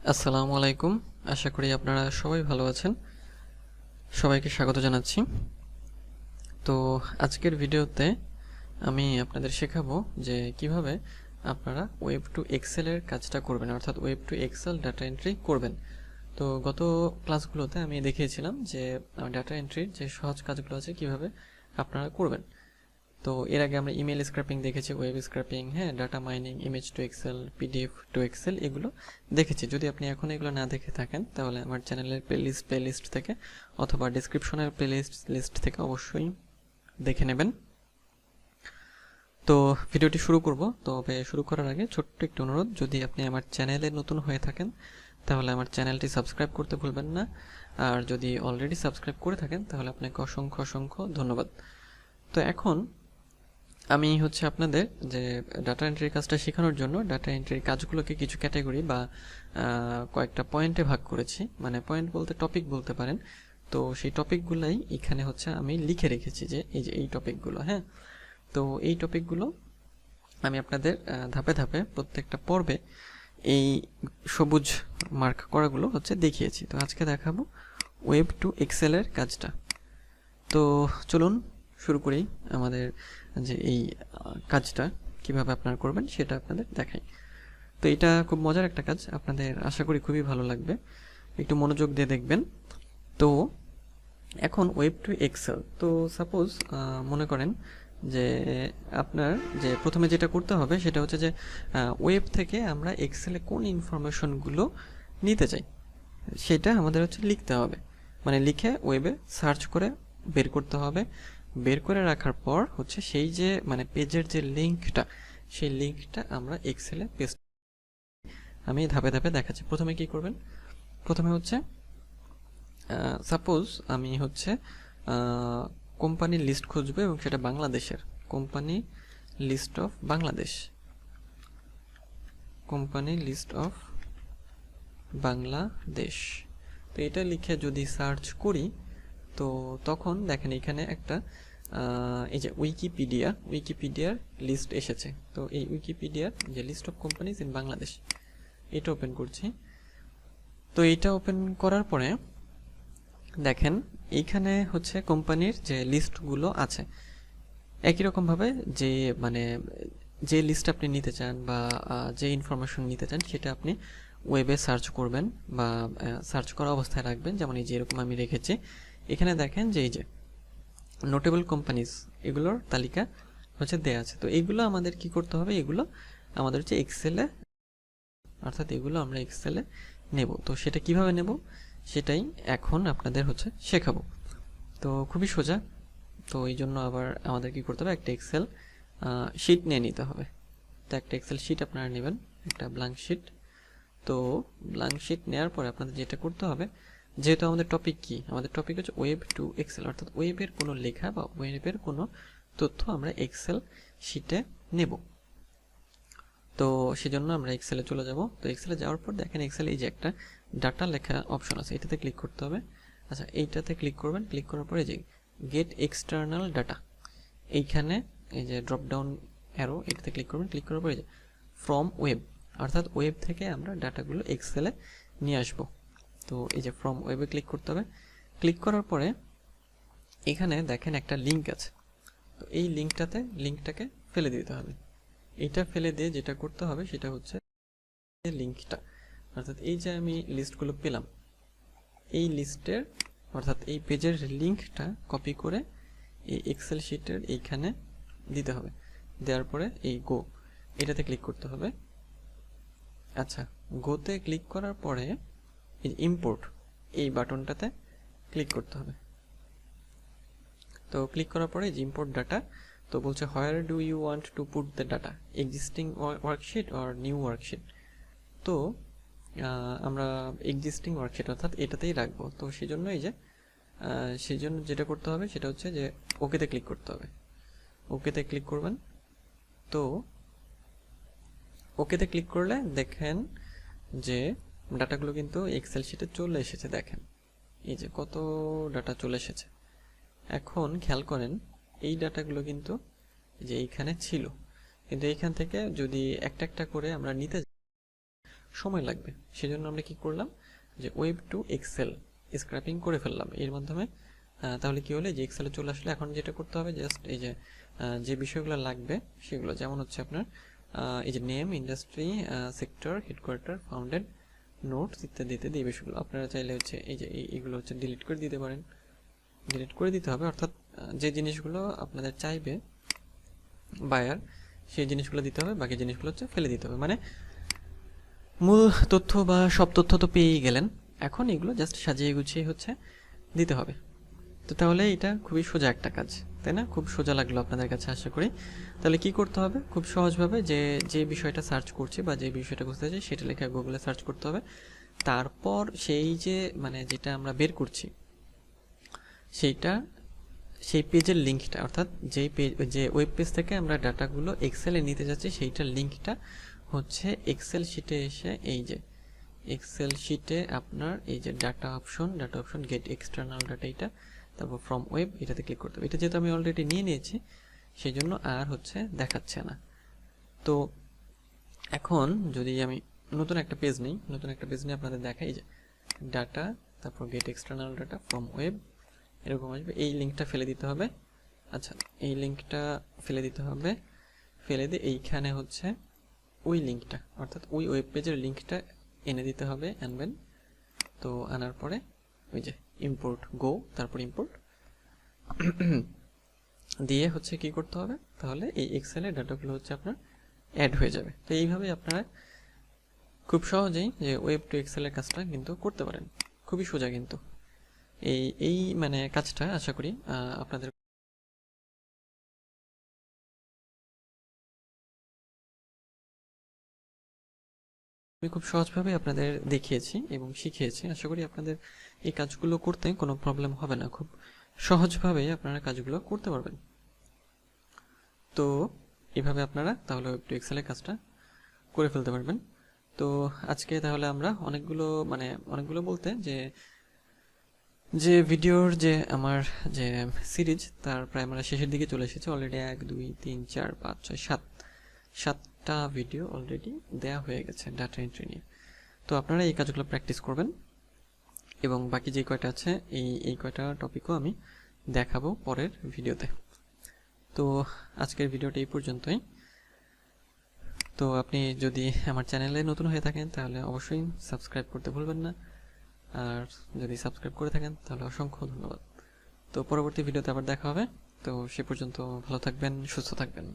আসসালামু আলাইকুম। আশা করি আপনারা সবাই ভালো আছেন। সবাইকে স্বাগত জানাচ্ছি। তো আজকের ভিডিওতে আমি আপনাদের শেখাবো যে কিভাবে আপনারা ওয়েব টু এক্সেলের কাজটা করবেন, অর্থাৎ web to Excel data entry করবেন। তো গত ক্লাসগুলোতে আমি দেখিয়েছিলাম যে ডাটা এন্ট্রির যে সহজ কাজগুলো আছে কিভাবে আপনারা করবেন। তো এর আগে আমরা ইমেল স্ক্র্যাপিং দেখেছি, ওয়েব স্ক্র্যাপিং, হ্যাঁ, data mining, image to Excel, PDF to Excel, এগুলো দেখেছি। যদি আপনি এখন এগুলো না দেখে থাকেন তাহলে আমার চ্যানেলের প্লেলিস্ট থেকে অথবা ডিসক্রিপশনের লিস্ট থেকে অবশ্যই দেখে নেবেন। তো ভিডিওটি শুরু করব, তবে শুরু করার আগে ছোট্ট একটি অনুরোধ, যদি আপনি আমার চ্যানেলে নতুন হয়ে থাকেন তাহলে আমার চ্যানেলটি সাবস্ক্রাইব করতে ভুলবেন না। আর যদি অলরেডি সাবস্ক্রাইব করে থাকেন তাহলে আপনাকে অসংখ্য অসংখ্য ধন্যবাদ। তো এখন আমি আপনাদের যে ডাটা এন্ট্রির কাজটা শেখানোর জন্য ডাটা এন্ট্রির কাজগুলোকে কিছু ক্যাটাগরি বা কয়েকটা পয়েন্টে ভাগ করেছি, মানে পয়েন্ট বলতে টপিক বলতে পারেন। তো সেই টপিকগুলাই এখানে আমি লিখে রেখেছি, যে এই টপিকগুলো, হ্যাঁ। তো এই টপিকগুলো আমি আপনাদের ধাপে ধাপে প্রত্যেকটা পর্বে এই সবুজ মার্ক করাগুলো দেখিয়েছি। তো আজকে দেখাবো ওয়েব টু এক্সেলের কাজটা। তো চলুন শুরু করি আমাদের যে এই কাজটা কিভাবে আপনারা করবেন সেটা আপনাদের দেখাই। তো এটা খুব মজার একটা কাজ, আপনাদের আশা করি খুবই ভালো লাগবে, একটু মনোযোগ দিয়ে দেখবেন। তো এখন ওয়েব টু এক্সেল, তো সাপোজ মনে করেন যে আপনার যে প্রথমে যেটা করতে হবে সেটা হচ্ছে যে ওয়েব থেকে আমরা এক্সেলে কোন ইনফরমেশনগুলো নিতে চাই সেটা আমাদের লিখতে হবে, মানে লিখে ওয়েবে সার্চ করে বের করতে হবে। বের করে রাখার পর সেই যে মানে পেজের যে লিঙ্কটা, সেই লিঙ্কটা আমরা এক্সেলে পেস্ট। আমি ধাপে ধাপে দেখাচ্ছি। প্রথমে কি করবেন, প্রথমে সাপোজ আমি কোম্পানির লিস্ট খুঁজবো এবং সেটা বাংলাদেশের company list of Bangladesh, company list of Bangladesh. তো এটা লিখে যদি সার্চ করি তো তখন দেখেন এখানে একটা এই যে উইকিপিডিয়ার লিস্ট এসেছে। তো এই উইকিপিডিয়ার যে list of companies in Bangladesh, এটা ওপেন করছি। তো এইটা ওপেন করার পরে দেখেন এইখানে কোম্পানির যে লিস্টগুলো আছে, একই রকমভাবে যে মানে যে লিস্ট আপনি নিতে চান বা যে ইনফরমেশন নিতে চান সেটা আপনি ওয়েবে সার্চ করবেন বা সার্চ করা অবস্থায় রাখবেন। যেমন এই যে এরকম আমি রেখেছি, এখানে দেখেন যে এই যে নোটেবল কোম্পানিজ, এগুলোর তালিকা দেয়া আছে। তো এইগুলো আমাদের কি করতে হবে, এগুলো আমাদের এক্সেলে, অর্থাৎ এগুলো আমরা এক্সেলে নেব। তো সেটা কিভাবে নেব সেটাই এখন আপনাদের শেখাবো। তো খুবই সোজা। তো এই জন্য আবার আমাদের কি করতে হবে, একটা এক্সেল শিট নিয়ে নিতে হবে। তো একটা এক্সেল শিট আপনারা নেবেন, একটা ব্ল্যাঙ্ক শিট। তো ব্ল্যাঙ্ক শিট নেওয়ার পরে আপনাদের যেটা করতে হবে, যেহেতু আমাদের টপিক কি, আমাদের টপিক ওয়েব টু এক্সেল, অর্থাৎ ওয়েবের কোনো লেখা বা ওয়েবের কোনো তথ্য আমরা এক্সেল শিটে নেব। তো সেজন্য আমরা এক্সেলে চলে যাব। তো এক্সেলে যাওয়ার পর দেখেন এক্সেলে এই যে একটা ডাটা লেখা অপশন আছে, এটাতে ক্লিক করতে হবে। আচ্ছা, এইটাতে ক্লিক করবেন। ক্লিক করার পরে যে গেট এক্সটার্নাল ডাটা, এইখানে এই যে ড্রপ ডাউন অ্যারো, এটাতে ক্লিক করবেন। ক্লিক করার পরে যে ফ্রম ওয়েব, অর্থাৎ ওয়েব থেকে আমরা ডাটাগুলো এক্সেলে নিয়ে আসব। তো এই যে ফ্রম ওয়েবে ক্লিক করতে হবে। ক্লিক করার পরে এখানে দেখেন একটা লিঙ্ক আছে। তো এই লিঙ্কটাকে ফেলে দিতে হবে। এইটা ফেলে দিয়ে যেটা করতে হবে সেটা লিঙ্কটা, অর্থাৎ এই যে আমি লিস্টগুলো পেলাম, এই লিস্টের অর্থাৎ এই পেজের লিঙ্কটা কপি করে এই এক্সেল শিটের এইখানে দিতে হবে। দেওয়ার পরে এই গো, এটাতে ক্লিক করতে হবে। আচ্ছা, গোতে ক্লিক করার পরে এই ইম্পোর্ট, এই বাটনটাতে ক্লিক করতে হবে। তো ক্লিক করার পরে যে ইম্পোর্ট ডাটা, তো বলছে where do you want to put the data, existing worksheet or new worksheet. তো আমরা এক্সিস্টিং ওয়ার্কশিট অর্থাৎ এটাতেই রাখবো। তো সেই জন্য যেটা করতে হবে সেটা যে ওকেতে ক্লিক করতে হবে। ওকেতে ক্লিক করবেন। তো ওকেতে ক্লিক করলে দেখেন যে ডাটাগুলো কিন্তু এক্সেল শিটে চলে এসেছে। দেখেন এই যে কত ডাটা চলে এসেছে। এখন খেয়াল করেন এই ডাটাগুলো কিন্তু যে এইখানে ছিল, কিন্তু এইখান থেকে যদি একটা একটা করে আমরা নিতে সময় লাগবে। সেজন্য আমরা কি করলাম, যে ওয়েব টু এক্সেল স্ক্র্যাপিং করে ফেললাম এর মাধ্যমে। তাহলে কি হলো, যে এক্সেলে চলে আসলে এখন যেটা করতে হবে জাস্ট এই যে যে বিষয়গুলো লাগবে সেগুলো, যেমন হচ্ছে আপনার এই যে name, industry, sector, headquarter, founded, notes ইত্যাদি ইত্যাদি এই বিষয়গুলো আপনারা চাইলে হচ্ছে এই যে এইগুলো হচ্ছে ডিলিট করে দিতে পারেন। ডিলিট করে দিতে হবে, অর্থাৎ যে জিনিসগুলো আপনাদের চাইবে বায়ার সেই জিনিসগুলো দিতে হবে, বাকি জিনিসগুলো হচ্ছে ফেলে দিতে হবে। মানে মূল তথ্য বা সব তথ্য তো পেয়েই গেলেন, এখন এগুলো জাস্ট সাজিয়ে গুছিয়ে হচ্ছে দিতে হবে। তো তাহলে এটা খুবই সোজা একটা কাজ, তাই না? খুব সোজা লাগলো আপনাদের কাছে আশা করি। তাহলে কি করতে হবে, খুব সহজভাবে যে বিষয়টা সার্চ করছি বা যে বিষয়টা বুঝতে চাই সেটা লিখে গুগলে সার্চ করতে হবে। তারপর সেই যে মানে যেটা আমরা বের করছি সেইটা, সেই পেজের লিঙ্কটা, অর্থাৎ যেই পেজ, যে ওয়েব পেজ থেকে আমরা ডাটাগুলো এক্সেলে নিতে যাচ্ছি সেইটার লিঙ্কটা হচ্ছে এক্সেল শিটে এসে এই যে এক্সেল শিটে আপনার এই যে data option get external data, এটা তারপর ফ্রম ওয়েব এটাতে ক্লিক করতে হবে। এটা যেহেতু আমি অলরেডি নিয়ে নিয়েছি সেই জন্য আর হচ্ছে দেখাচ্ছে না। তো এখন যদি আমি নতুন একটা পেজ নিই, আপনাদের দেখাই যে ডাটা, তারপর get external data from web এরকম আসবে। এই লিঙ্কটা ফেলে দিতে হবে। আচ্ছা, এই লিঙ্কটা ফেলে দিতে হবে, ফেলে দিয়ে এইখানে হচ্ছে ওই লিঙ্কটা, অর্থাৎ ওই ওয়েব পেজের লিঙ্কটা এনে দিতে হবে, আনবেন। তো আনার পরে ওই যে ইম্পোর্ট গো, তারপর ইম্পোর্ট দিয়ে হচ্ছে কি করতে হবে, তাহলে এই এক্সেলে ডাটাগুলো হচ্ছে আপনার অ্যাড হয়ে যাবে। তো এইভাবে আপনারা খুব সহজেই যে ওয়েব টু এক্সেলের কাজটা কিন্তু করতে পারেন, খুবই সোজা কিন্তু। এই মানে কাজটা আশা করি আপনাদের আমি খুব সহজভাবে আপনাদের দেখিয়েছি এবং শিখিয়েছি। আশা করি আপনাদের এই কাজগুলো করতে কোনো প্রবলেম হবে না, খুব সহজভাবে আপনারা কাজগুলো করতে পারবেন। তো এভাবে আপনারা তাহলে ওয়েব টু এক্সেলের কাজটা করে ফেলতে পারবেন। তো আজকে তাহলে আমরা অনেকগুলো বলতে যে ভিডিওর যে আমার যে সিরিজ তার প্রায় আমরা শেষের দিকে চলে এসেছি। অলরেডি 1 2 3 4 5 6 7টা ভিডিও অলরেডি দেয়া হয়ে গেছে ডাটা এন্ট্রি নিয়ে। তো আপনারা এই কাজগুলো প্র্যাকটিস করবেন এবং বাকি যে কয়টা আছে এই কয়টা টপিকও আমি দেখাবো পরের ভিডিওতে। তো আজকের ভিডিওটা এই পর্যন্তই। তো আপনি যদি আমার চ্যানেলে নতুন হয়ে থাকেন তাহলে অবশ্যই সাবস্ক্রাইব করতে ভুলবেন না, আর যদি সাবস্ক্রাইব করে থাকেন তাহলে অসংখ্য ধন্যবাদ। তো পরবর্তী ভিডিওতে আবার দেখা হবে। তো সে পর্যন্ত ভালো থাকবেন, সুস্থ থাকবেন।